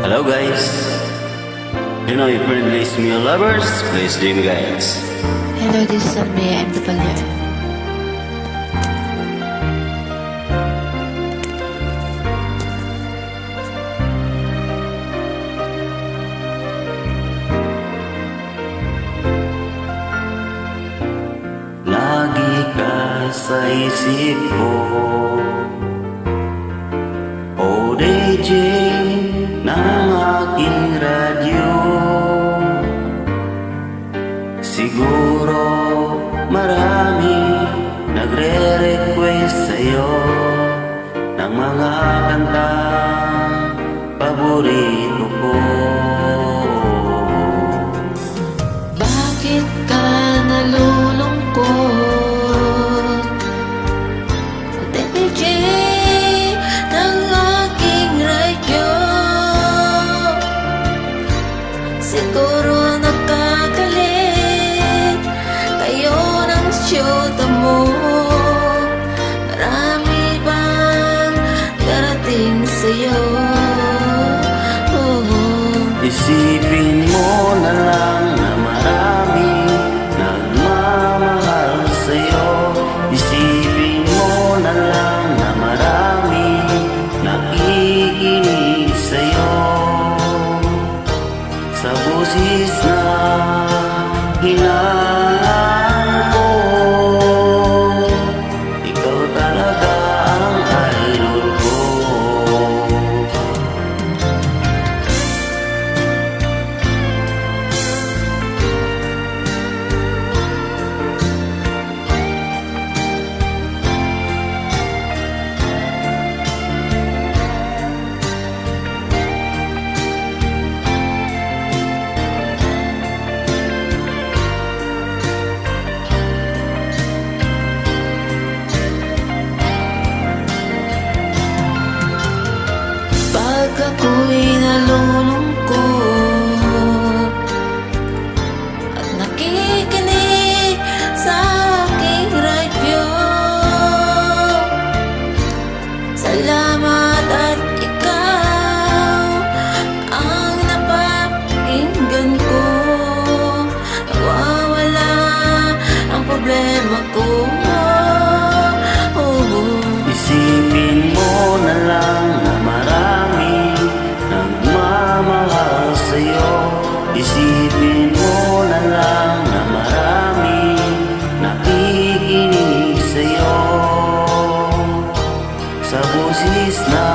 Hello guys. You know, if you release me your lovers, please dream guys. Hello, this is Almea MW. Lagi ka sa isip ko, oh DJ ng aking radyo. Siguro marami nagre-request sa'yo ng mga kanta paborito ko. Bakit ka nalulungkot? DJ ng aking radyo. Siguro nagkagalit kayo ng siyota mo. Marami bang darating sa'yo? Isipin mo na lang na marami nagmamahal sa'yo. Isipin mo na lang na marami nakikinig sa'yo. Sa busis na hinangan ko, ikaw talaga ang idol ko. Pag ako'y nalulungkot at nakikinig sa aking radyo, salamat at ikaw ang napakinggan ko. Nawawala ang problema ko. Isipin mo na lang na marami nagmamahal sa'yo. Isipin mo na lang na marami nakikinig sa'yo. Sa busis na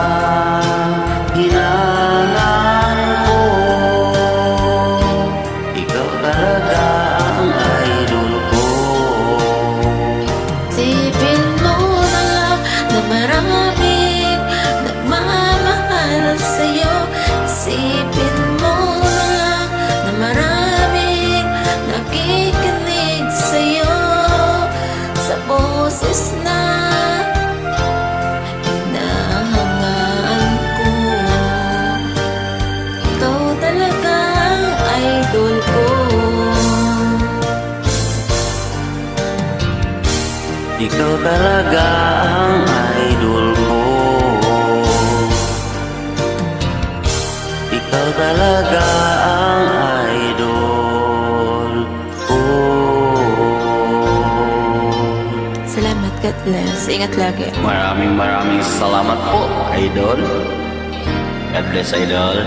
hinangan ko, ikaw talaga ang idol ko. Isipin mo na lang na maraming nagmamahal sa'yo. Isipin mo na lang na maraming nakikinig sa'yo. Sa boses na hinahangaan ko, ikaw talaga ang idol ko. Ikaw talaga ang idol ko. Ikaw talaga ang idol ko. Salamat, God bless. Ingat lagi. Maraming salamat po, idol. God bless, idol.